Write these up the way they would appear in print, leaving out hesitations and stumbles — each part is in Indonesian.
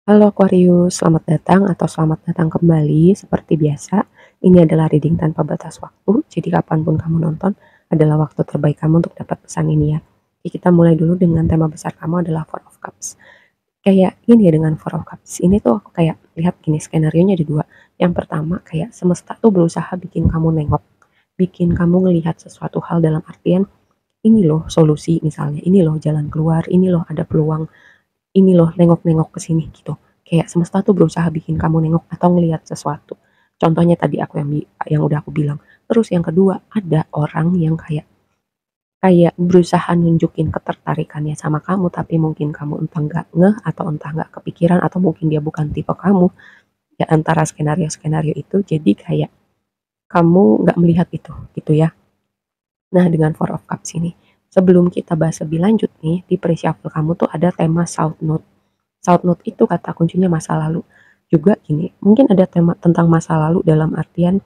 Halo Aquarius, selamat datang atau selamat datang kembali. Seperti biasa, ini adalah reading tanpa batas waktu, jadi kapanpun kamu nonton adalah waktu terbaik kamu untuk dapat pesan ini ya. Oke, kita mulai dulu dengan tema besar kamu adalah Four of Cups. Kayak gini ya dengan Four of Cups, ini tuh aku kayak lihat gini, skenario-nya ada dua. Yang pertama kayak semesta tuh berusaha bikin kamu nengok, bikin kamu ngelihat sesuatu hal dalam artian, ini loh solusi misalnya, ini loh jalan keluar, ini loh ada peluang, ini loh nengok-nengok ke sini gitu. Kayak semesta tuh berusaha bikin kamu nengok atau ngelihat sesuatu. Contohnya tadi aku yang udah aku bilang. Terus yang kedua, ada orang yang kayak kayak berusaha nunjukin ketertarikannya sama kamu, tapi mungkin kamu entah nggak ngeh atau entah nggak kepikiran atau mungkin dia bukan tipe kamu. Ya antara skenario-skenario itu, jadi kayak kamu nggak melihat itu, gitu ya. Nah, dengan Four of Cups ini, sebelum kita bahas lebih lanjut nih, di pre-shuffle kamu tuh ada tema South Note. South Note itu kata kuncinya masa lalu. Juga gini, mungkin ada tema tentang masa lalu dalam artian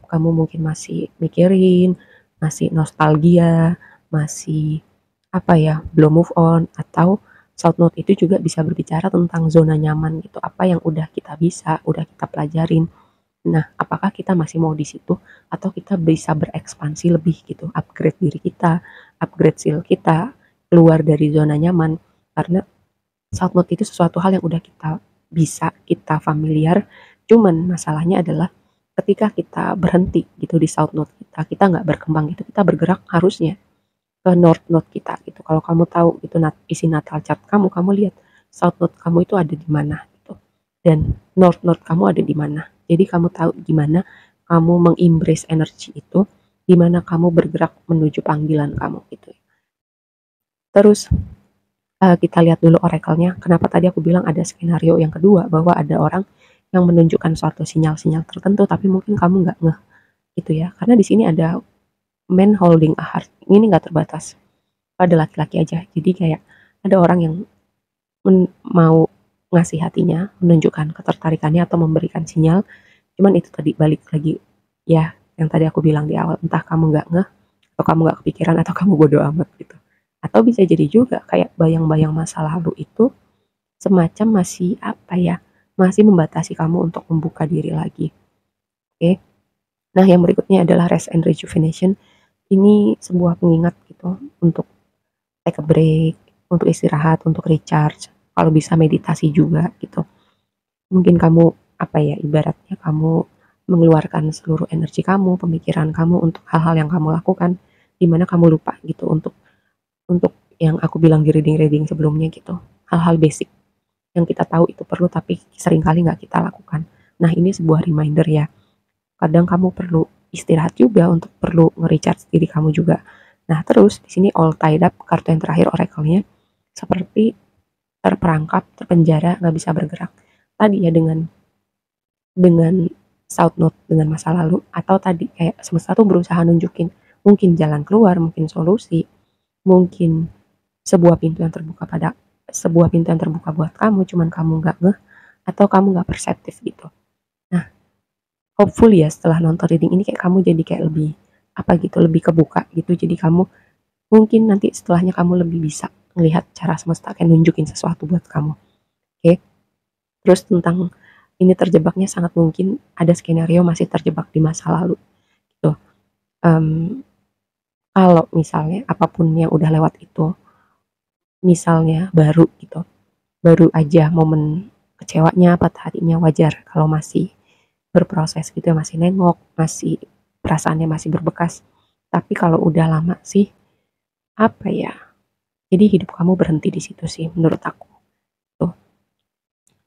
kamu mungkin masih mikirin, masih nostalgia, masih apa ya, belum move on, atau South Note itu juga bisa berbicara tentang zona nyaman gitu, apa yang udah kita bisa, udah kita pelajarin. Nah, apakah kita masih mau di situ atau kita bisa berekspansi lebih gitu, upgrade diri kita, upgrade skill kita, keluar dari zona nyaman. Karena South Note itu sesuatu hal yang udah kita bisa, kita familiar, cuman masalahnya adalah ketika kita berhenti gitu di South Note kita, kita nggak berkembang gitu, kita bergerak harusnya ke North Note kita gitu. Kalau kamu tahu itu isi natal chart kamu, kamu lihat South Note kamu itu ada di mana gitu. Dan North Note kamu ada di mana. Jadi kamu tahu gimana kamu mengembrace energi itu, gimana kamu bergerak menuju panggilan kamu gitu. Terus kita lihat dulu oracle-nya. Kenapa tadi aku bilang ada skenario yang kedua, bahwa ada orang yang menunjukkan suatu sinyal-sinyal tertentu, tapi mungkin kamu nggak ngeh gitu ya. Karena di sini ada man holding a heart. Ini nggak terbatas pada laki-laki aja. Jadi kayak ada orang yang mau ngasih hatinya, menunjukkan ketertarikannya atau memberikan sinyal. Cuman itu tadi balik lagi ya, yang tadi aku bilang di awal, entah kamu nggak ngeh, atau kamu nggak kepikiran, atau kamu bodoh amat gitu. Atau bisa jadi juga kayak bayang-bayang masa lalu itu semacam masih apa ya, masih membatasi kamu untuk membuka diri lagi. Oke. Nah, yang berikutnya adalah rest and rejuvenation. Ini sebuah pengingat gitu untuk take a break, untuk istirahat, untuk recharge. Kalau bisa meditasi juga gitu. Mungkin kamu apa ya, ibaratnya kamu mengeluarkan seluruh energi kamu, pemikiran kamu untuk hal-hal yang kamu lakukan, di mana kamu lupa gitu untuk yang aku bilang di reading-reading sebelumnya gitu. Hal-hal basic yang kita tahu itu perlu tapi seringkali nggak kita lakukan. Nah, ini sebuah reminder ya. Kadang kamu perlu istirahat juga untuk perlu nge-recharge diri kamu juga. Nah, terus di sini all tied up, kartu yang terakhir oracle-nya seperti terperangkap, terpenjara, nggak bisa bergerak. Tadi ya dengan South Note, dengan masa lalu, atau tadi kayak semesta tuh berusaha nunjukin mungkin jalan keluar, mungkin solusi, mungkin sebuah pintu yang terbuka buat kamu, cuman kamu nggak ngeh atau kamu nggak perseptif gitu. Nah, hopefully ya setelah nonton reading ini kayak kamu jadi kayak lebih apa gitu, lebih kebuka gitu. Jadi kamu mungkin nanti setelahnya kamu lebih bisa melihat cara semesta kayak nunjukin sesuatu buat kamu. Oke. Terus tentang ini terjebaknya sangat mungkin ada skenario masih terjebak di masa lalu gitu. Um, Kalau misalnya apapun yang udah lewat itu, misalnya baru gitu, baru aja momen kecewanya, patah hatinya, wajar kalau masih berproses gitu ya, masih nengok, masih perasaannya masih berbekas. Tapi kalau udah lama sih, apa ya, jadi hidup kamu berhenti di situ sih menurut aku tuh.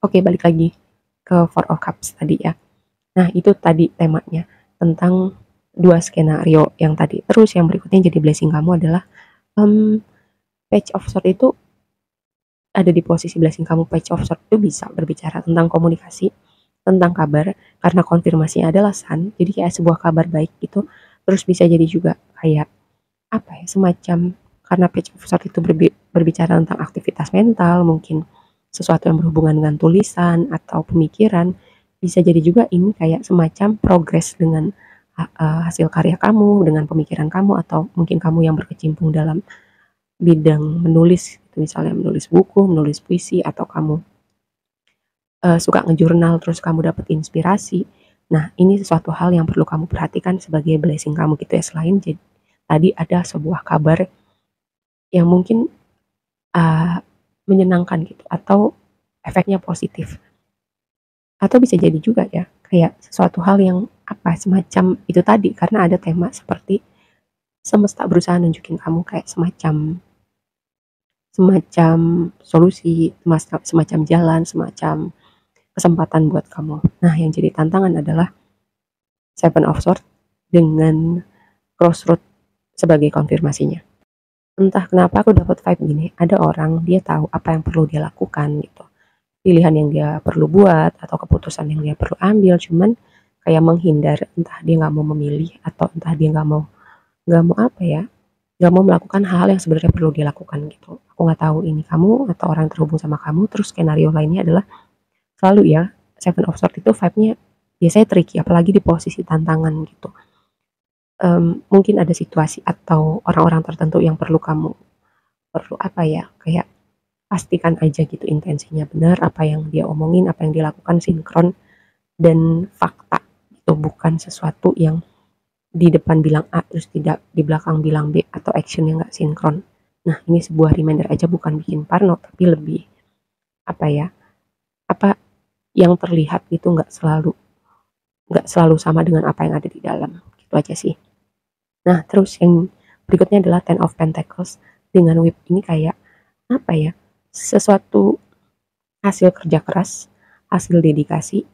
Oke, balik lagi ke Four of Cups tadi ya. Nah, itu tadi temanya tentang dua skenario yang tadi. Terus yang berikutnya jadi blessing kamu adalah um, Page of Swords itu ada di posisi blessing kamu. Page of Swords itu bisa berbicara tentang komunikasi, tentang kabar, karena konfirmasinya adalah Sun, jadi kayak sebuah kabar baik gitu. Terus bisa jadi juga kayak apa ya, semacam karena Page of Swords itu berbicara tentang aktivitas mental, mungkin sesuatu yang berhubungan dengan tulisan atau pemikiran. Bisa jadi juga ini kayak semacam progres dengan hasil karya kamu, dengan pemikiran kamu, atau mungkin kamu yang berkecimpung dalam bidang menulis, gitu, misalnya menulis buku, menulis puisi, atau kamu suka ngejurnal terus kamu dapat inspirasi. Nah, ini sesuatu hal yang perlu kamu perhatikan sebagai blessing kamu gitu ya. Selain tadi ada sebuah kabar yang mungkin uh, menyenangkan gitu atau efeknya positif. Atau bisa jadi juga ya, kayak sesuatu hal yang apa semacam itu tadi karena ada tema seperti semesta berusaha nunjukin kamu kayak semacam semacam solusi, semacam jalan, semacam kesempatan buat kamu. Nah, yang jadi tantangan adalah Seven of Swords dengan Crossroad sebagai konfirmasinya. Entah kenapa aku dapat vibe gini, ada orang dia tahu apa yang perlu dia lakukan gitu. Pilihan yang dia perlu buat atau keputusan yang dia perlu ambil, cuman kayak menghindar, entah dia nggak mau memilih atau entah dia nggak mau apa ya, nggak mau melakukan hal yang sebenarnya perlu dilakukan gitu. Aku nggak tahu ini kamu atau orang yang terhubung sama kamu. Terus skenario lainnya adalah selalu ya Seven of Swords itu vibe-nya biasanya tricky, apalagi di posisi tantangan gitu. Mungkin ada situasi atau orang-orang tertentu yang perlu apa ya, kayak pastikan aja gitu intensinya benar, apa yang dia omongin, apa yang dilakukan sinkron dan fakta. Itu bukan sesuatu yang di depan bilang A terus tidak di belakang bilang B atau action yang nggak sinkron. Nah, ini sebuah reminder aja, bukan bikin parno, tapi lebih apa ya, apa yang terlihat itu nggak selalu sama dengan apa yang ada di dalam. Gitu aja sih. Nah, terus yang berikutnya adalah Ten of Pentacles dengan whip ini kayak apa ya, sesuatu hasil kerja keras, hasil dedikasi.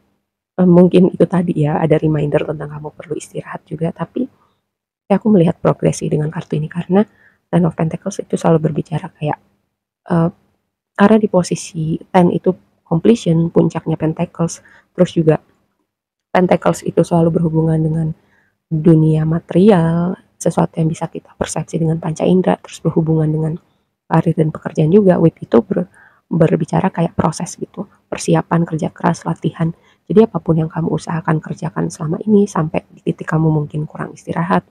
Mungkin itu tadi ya, ada reminder tentang kamu perlu istirahat juga, tapi aku melihat progresi dengan kartu ini karena Ten of Pentacles itu selalu berbicara kayak uh, karena di posisi Ten itu completion, puncaknya Pentacles, terus juga Pentacles itu selalu berhubungan dengan dunia material, sesuatu yang bisa kita persepsi dengan panca indera, terus berhubungan dengan karir dan pekerjaan juga. Whip itu berbicara kayak proses gitu, persiapan, kerja keras, latihan. Jadi apapun yang kamu usahakan kerjakan selama ini sampai di titik kamu mungkin kurang istirahat,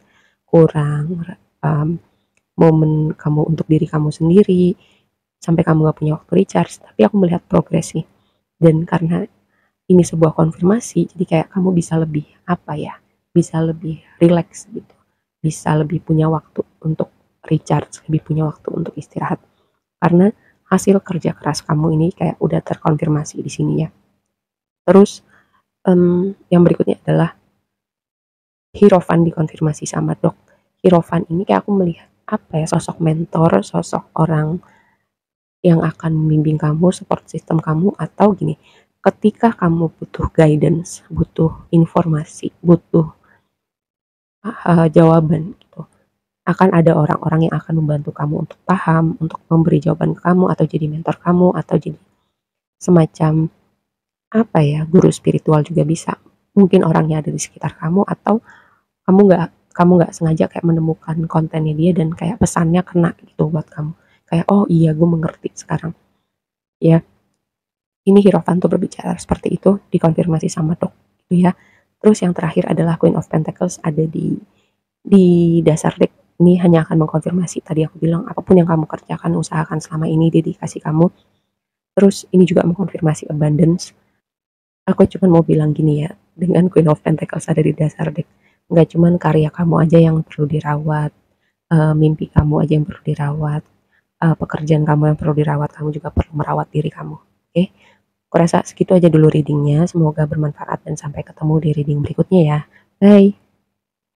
kurang momen kamu untuk diri kamu sendiri, sampai kamu gak punya waktu recharge, tapi aku melihat progresi. Dan karena ini sebuah konfirmasi, jadi kayak kamu bisa lebih apa ya, bisa lebih relax gitu, bisa lebih punya waktu untuk recharge, lebih punya waktu untuk istirahat. Karena hasil kerja keras kamu ini kayak udah terkonfirmasi di sini ya. Terus yang berikutnya adalah Hierophant dikonfirmasi sama Dok. Hierophant ini kayak aku melihat apa ya, sosok mentor, sosok orang yang akan membimbing kamu, support system kamu, atau gini, ketika kamu butuh guidance, butuh informasi, butuh jawaban gitu, akan ada orang-orang yang akan membantu kamu untuk paham, untuk memberi jawaban ke kamu, atau jadi mentor kamu, atau jadi semacam apa ya, guru spiritual juga bisa. Mungkin orangnya ada di sekitar kamu, atau kamu nggak sengaja kayak menemukan kontennya dia dan kayak pesannya kena gitu buat kamu. Kayak oh iya gue mengerti sekarang. Ya, ini Hierophant tuh berbicara seperti itu, dikonfirmasi sama Dok gitu ya. Terus yang terakhir adalah Queen of Pentacles ada di dasar deck. Ini hanya akan mengkonfirmasi tadi aku bilang apapun yang kamu kerjakan, usahakan selama ini, dedikasi kamu. Terus ini juga mengkonfirmasi abundance. Aku cuma mau bilang gini ya, dengan Queen of Pentacles ada di dasar deck, nggak cuma karya kamu aja yang perlu dirawat, mimpi kamu aja yang perlu dirawat, pekerjaan kamu yang perlu dirawat, kamu juga perlu merawat diri kamu. Oke, aku rasa segitu aja dulu readingnya. Semoga bermanfaat dan sampai ketemu di reading berikutnya ya. Bye.